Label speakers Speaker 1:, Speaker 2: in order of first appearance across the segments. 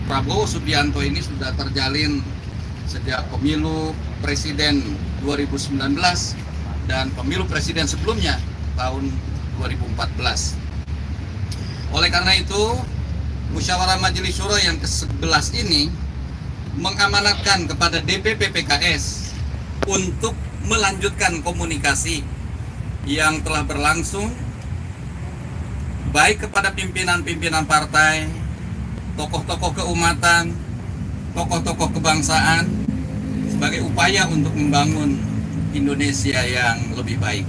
Speaker 1: Prabowo Subianto ini sudah terjalin sejak pemilu presiden 2019 dan pemilu presiden sebelumnya tahun 2014. Oleh karena itu, Musyawarah Majelis Syuro yang ke-11 ini mengamanatkan kepada DPP PKS untuk melanjutkan komunikasi yang telah berlangsung baik kepada pimpinan-pimpinan partai, tokoh-tokoh keumatan, tokoh-tokoh kebangsaan sebagai upaya untuk membangun Indonesia yang lebih baik.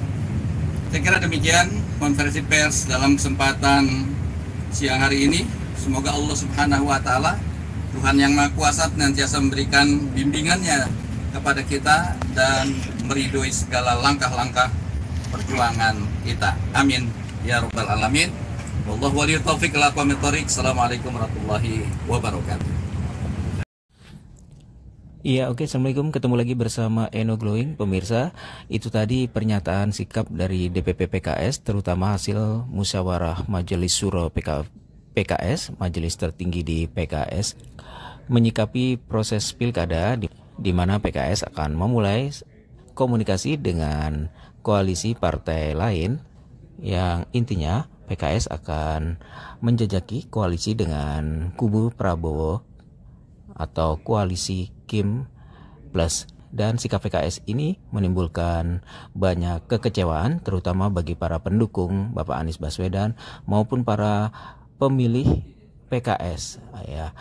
Speaker 1: Saya kira demikian konferensi pers dalam kesempatan siang hari ini. Semoga Allah Subhanahu wa Ta'ala, Tuhan yang Maha Kuasa, senantiasa memberikan bimbingannya kepada kita dan meridhoi segala langkah-langkah perjuangan kita. Amin ya rabbal alamin. Wallahu waliyut taufiq wal aqwamit. Assalamualaikum warahmatullahi wabarakatuh.
Speaker 2: Iya, oke. Assalamualaikum. Ketemu lagi bersama Eno Glowing. Pemirsa, itu tadi pernyataan sikap dari DPP PKS, terutama hasil musyawarah Majelis Syuro PKS, majelis tertinggi di PKS, menyikapi proses pilkada di mana PKS akan memulai komunikasi dengan koalisi partai lain yang intinya PKS akan menjajaki koalisi dengan kubu Prabowo atau koalisi Kim Plus. Dan sikap PKS ini menimbulkan banyak kekecewaan, terutama bagi para pendukung Bapak Anies Baswedan maupun para pemilih PKS. Ya,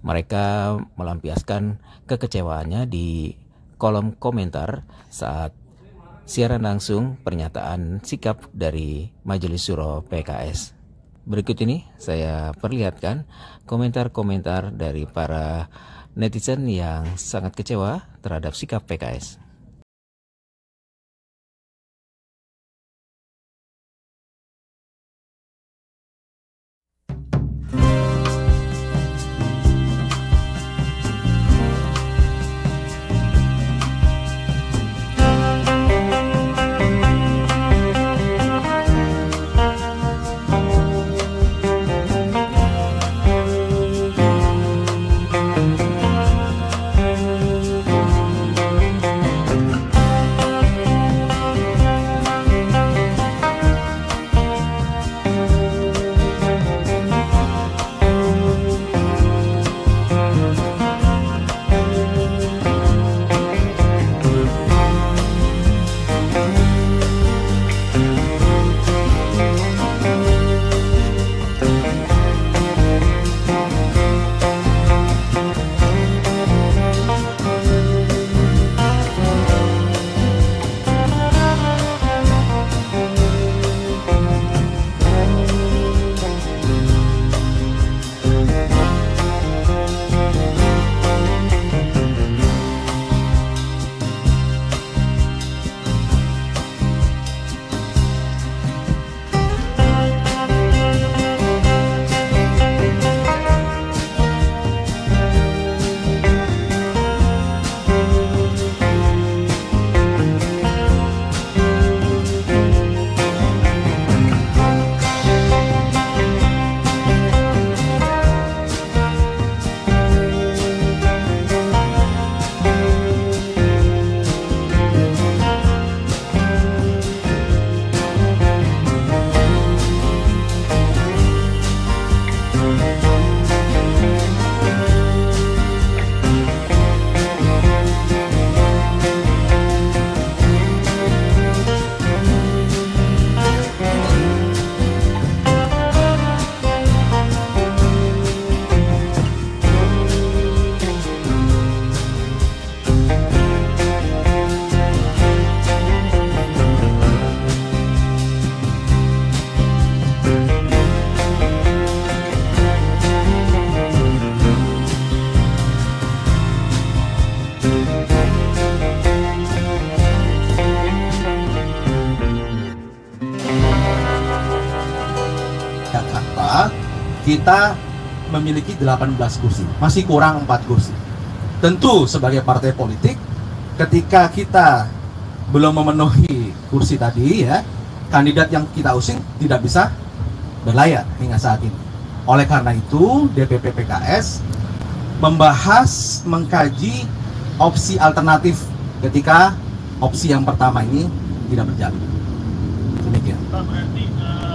Speaker 2: mereka melampiaskan kekecewaannya di kolom komentar saat siaran langsung pernyataan sikap dari Majelis Syuro PKS. Berikut ini saya perlihatkan komentar-komentar dari para netizen yang sangat kecewa terhadap sikap PKS.
Speaker 3: kita memiliki 18 kursi, masih kurang 4 kursi. Tentu sebagai partai politik, ketika kita belum memenuhi kursi tadi ya, kandidat yang kita usung tidak bisa berlayar hingga saat ini. Oleh karena itu, DPP PKS membahas, mengkaji opsi alternatif ketika opsi yang pertama ini tidak berjalan. Demikian.
Speaker 4: Pak, berarti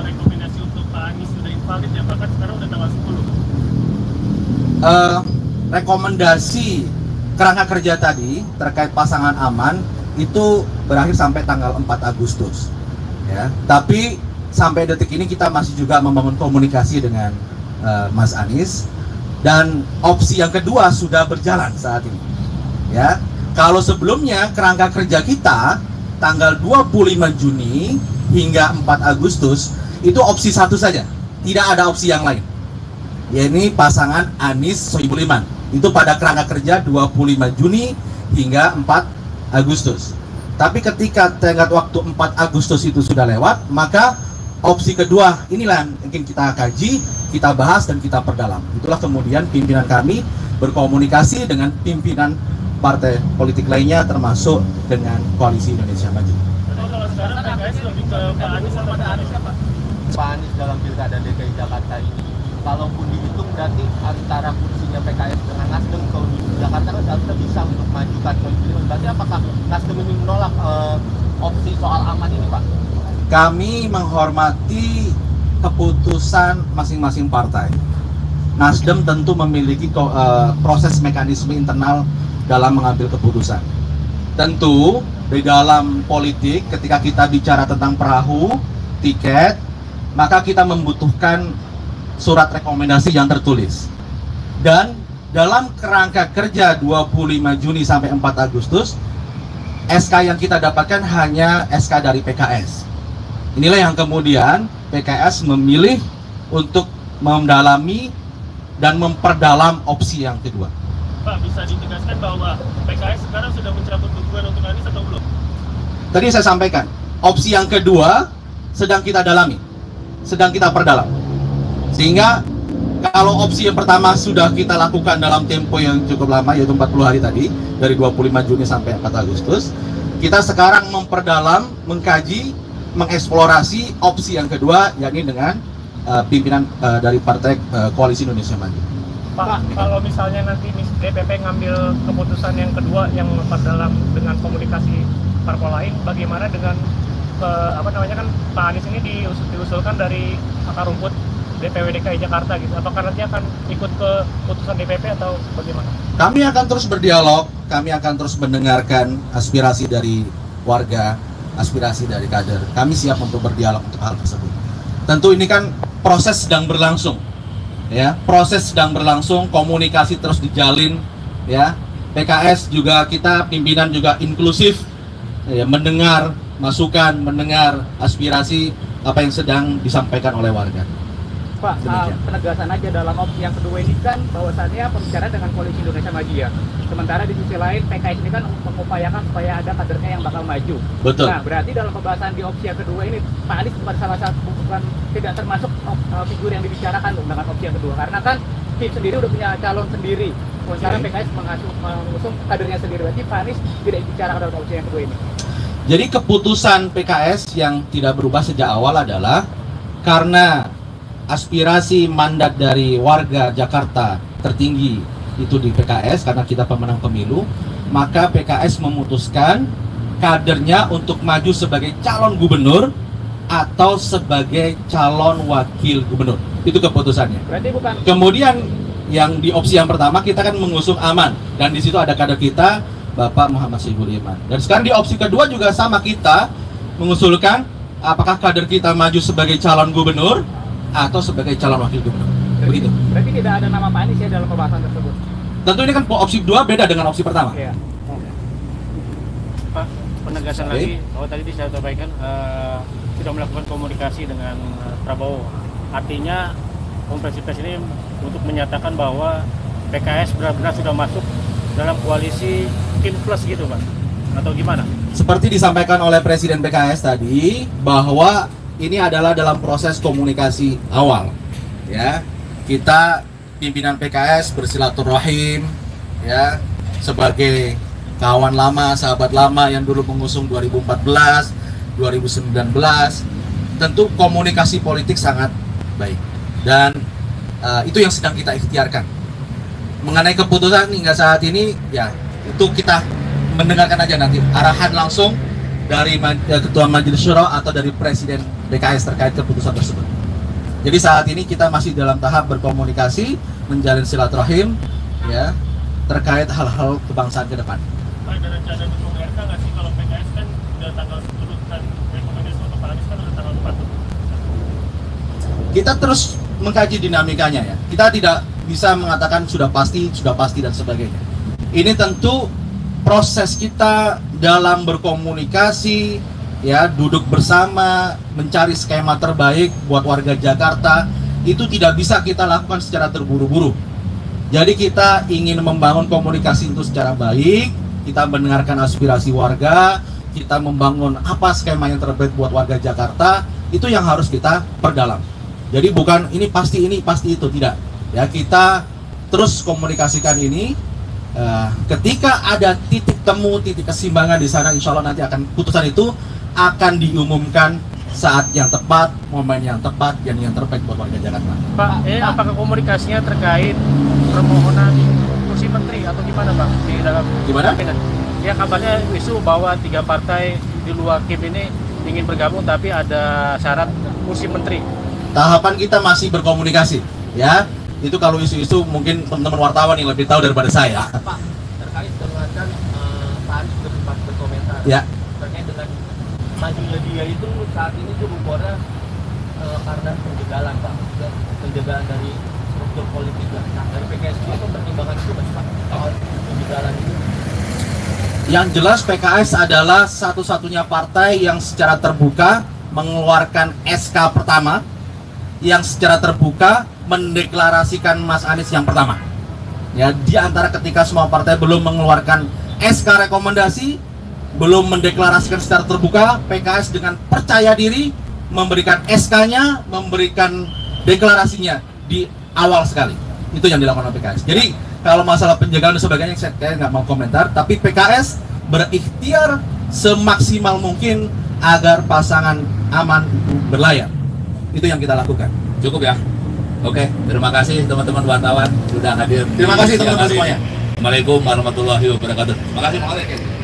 Speaker 4: rekomendasi untuk Pak Anies sudah invalid ya Pak, kan sekarang udah tanggal 10.
Speaker 3: Rekomendasi kerangka kerja tadi terkait pasangan aman itu berakhir sampai tanggal 4 Agustus. Ya, tapi sampai detik ini kita masih juga membangun komunikasi dengan Mas Anies, dan opsi yang kedua sudah berjalan saat ini. Ya, kalau sebelumnya kerangka kerja kita tanggal 25 Juni hingga 4 Agustus itu opsi satu saja, tidak ada opsi yang lain. Yaitu pasangan Anies Sohibul Iman. Itu pada kerangka kerja 25 Juni hingga 4 Agustus. Tapi ketika tenggat waktu 4 Agustus itu sudah lewat, maka opsi kedua inilah yang mungkin kita kaji, kita bahas, dan kita perdalam. Itulah kemudian pimpinan kami berkomunikasi dengan pimpinan partai politik lainnya, termasuk dengan Koalisi Indonesia Maju.
Speaker 4: Kalau sekarang PKS lebih ke Pak Anies sama Pak Anies apa?
Speaker 5: Pak Anies dalam pilkada DKI Jakarta ini, kalaupun dihitung berarti antara kursinya PKS dengan Nasdem, kalau di Jakarta kan seharusnya bisa untuk majukan pemilihan. Berarti apakah Nasdem ini menolak opsi soal aman ini, Pak?
Speaker 3: Kami menghormati keputusan masing-masing partai. Nasdem tentu memiliki proses mekanisme internal dalam mengambil keputusan. Tentu di dalam politik ketika kita bicara tentang perahu, tiket, maka kita membutuhkan surat rekomendasi yang tertulis. Dan dalam kerangka kerja 25 Juni sampai 4 Agustus, SK yang kita dapatkan hanya SK dari PKS. Inilah yang kemudian PKS memilih untuk mendalami dan memperdalam opsi yang kedua.
Speaker 4: Pak, bisa ditegaskan bahwa PKS sekarang sudah mencabut dukungan untuk Anies atau belum?
Speaker 3: Tadi saya sampaikan, opsi yang kedua sedang kita dalami, sedang kita perdalam. Sehingga kalau opsi yang pertama sudah kita lakukan dalam tempo yang cukup lama, yaitu 40 hari tadi, dari 25 Juni sampai 4 Agustus, kita sekarang memperdalam, mengkaji, mengeksplorasi opsi yang kedua, yakni dengan pimpinan dari Partai Koalisi Indonesia Maju.
Speaker 4: Pak, kalau misalnya nanti DPP ngambil keputusan yang kedua yang memperdalam dengan komunikasi parpol lain, bagaimana dengan kan Pak Anies ini diusulkan dari akar rumput DPW DKI Jakarta gitu. Apakah nanti akan ikut ke putusan DPP atau bagaimana? Kami
Speaker 3: akan terus berdialog, kami akan terus mendengarkan aspirasi dari warga, aspirasi dari kader. Kami siap untuk berdialog untuk hal tersebut. Tentu ini kan proses sedang berlangsung. Ya, proses sedang berlangsung, komunikasi terus dijalin, ya. PKS juga, kita pimpinan juga inklusif, ya, mendengar masukan, mendengar aspirasi apa yang sedang disampaikan oleh warga.
Speaker 6: Pak, penegasan aja dalam opsi yang kedua ini kan bahwasannya pembicaraan dengan Koalisi Indonesia Maju ya. Sementara di sisi lain PKS ini kan mengupayakan supaya ada kadernya yang bakal maju.
Speaker 3: Betul.
Speaker 6: Nah, berarti dalam pembahasan di opsi yang kedua ini Pak Anies bukan salah satu, bukan tidak termasuk figur yang dibicarakan dengan opsi yang kedua. Karena kan tim sendiri udah punya calon sendiri. Sementara PKS mengusung kadernya sendiri. Berarti Pak Anies tidak dibicarakan dalam opsi yang kedua ini.
Speaker 3: Jadi keputusan PKS yang tidak berubah sejak awal adalah karena aspirasi mandat dari warga Jakarta tertinggi itu di PKS, karena kita pemenang pemilu, maka PKS memutuskan kadernya untuk maju sebagai calon gubernur atau sebagai calon wakil gubernur. Itu keputusannya.
Speaker 6: Berarti bukan.
Speaker 3: Kemudian yang di opsi yang pertama kita kan mengusung aman, dan di situ ada kader kita Bapak Muhammad Sohibul Iman. Dan sekarang di opsi kedua juga sama, kita mengusulkan apakah kader kita maju sebagai calon gubernur atau sebagai calon wakil gubernur. Begitu.
Speaker 6: Berarti tidak ada nama Pak Anies ya dalam pembahasan tersebut.
Speaker 3: Tentu ini kan opsi kedua beda dengan opsi pertama.
Speaker 6: Iya.
Speaker 4: Pak, penegasan lagi bahwa tadi saya sampaikan sudah melakukan komunikasi dengan Prabowo. Artinya konferensi pers ini untuk menyatakan bahwa PKS benar-benar sudah masuk dalam koalisi tim plus gitu, Pak, atau gimana?
Speaker 3: Seperti disampaikan oleh Presiden PKS tadi, bahwa ini adalah dalam proses komunikasi awal, ya. Kita pimpinan PKS bersilaturahim, ya, sebagai kawan lama, sahabat lama yang dulu mengusung 2014, 2019. Tentu komunikasi politik sangat baik, dan itu yang sedang kita ikhtiarkan. Mengenai keputusan hingga saat ini, ya itu kita mendengarkan aja nanti arahan langsung dari Ketua Majelis Syuro atau dari Presiden PKS terkait keputusan tersebut. Jadi saat ini kita masih dalam tahap berkomunikasi, menjalin silaturahim, ya, terkait hal-hal kebangsaan ke depan.
Speaker 4: Ada rencana untuk RK nggak sih kalau PKS kan udah tanggal 10 kan rekomendasi untuk Pak Anies kan udah tanggal 4 tuh.
Speaker 3: Kita terus mengkaji dinamikanya ya. Kita tidak bisa mengatakan sudah pasti dan sebagainya. Ini tentu proses kita dalam berkomunikasi, ya, duduk bersama, mencari skema terbaik buat warga Jakarta, itu tidak bisa kita lakukan secara terburu-buru. Jadi kita ingin membangun komunikasi itu secara baik, kita mendengarkan aspirasi warga, kita membangun apa skema yang terbaik buat warga Jakarta, itu yang harus kita perdalam. Jadi bukan ini pasti itu, tidak. Ya, kita terus komunikasikan ini. Ketika ada titik temu, titik keseimbangan di sana, insya Allah nanti akan putusan itu akan diumumkan saat yang tepat, momen yang tepat, dan yang terbaik buat warga Jakarta.
Speaker 4: Pak, apakah komunikasinya terkait permohonan kursi menteri atau gimana, Bang? Di dalam
Speaker 3: Gimana?
Speaker 4: kabinet? Ya, kabarnya isu bahwa 3 partai di luar KIP ini ingin bergabung tapi ada syarat kursi menteri.
Speaker 3: Tahapan kita masih berkomunikasi, ya. Itu kalau isu-isu mungkin teman-teman wartawan yang lebih tahu daripada saya.
Speaker 5: Pak, terkait dengan kan Pak Anies sudah sempat berkomentar
Speaker 3: Ya.
Speaker 5: terkait dengan majunya dia itu saat ini tuh rumornya karena penjagalan, Pak, penjagalan dari struktur politik lah. Nah, dari PKS itu pertimbangan itu masih Pak soal penjagalan itu.
Speaker 3: Yang jelas PKS adalah satu-satunya partai yang secara terbuka mengeluarkan SK pertama, yang secara terbuka mendeklarasikan Mas Anies yang pertama. Ya, di antara ketika semua partai belum mengeluarkan SK rekomendasi, belum mendeklarasikan secara terbuka, PKS dengan percaya diri memberikan SK-nya, memberikan deklarasinya di awal sekali. Itu yang dilakukan oleh PKS. Jadi kalau masalah penjagaan dan sebagainya saya nggak mau komentar, tapi PKS berikhtiar semaksimal mungkin agar pasangan aman itu berlayar. Itu yang kita lakukan.
Speaker 1: Cukup ya. Oke, terima kasih teman-teman wartawan sudah hadir.
Speaker 3: Terima kasih teman-teman semuanya.
Speaker 1: Assalamualaikum warahmatullahi wabarakatuh. Terima kasih.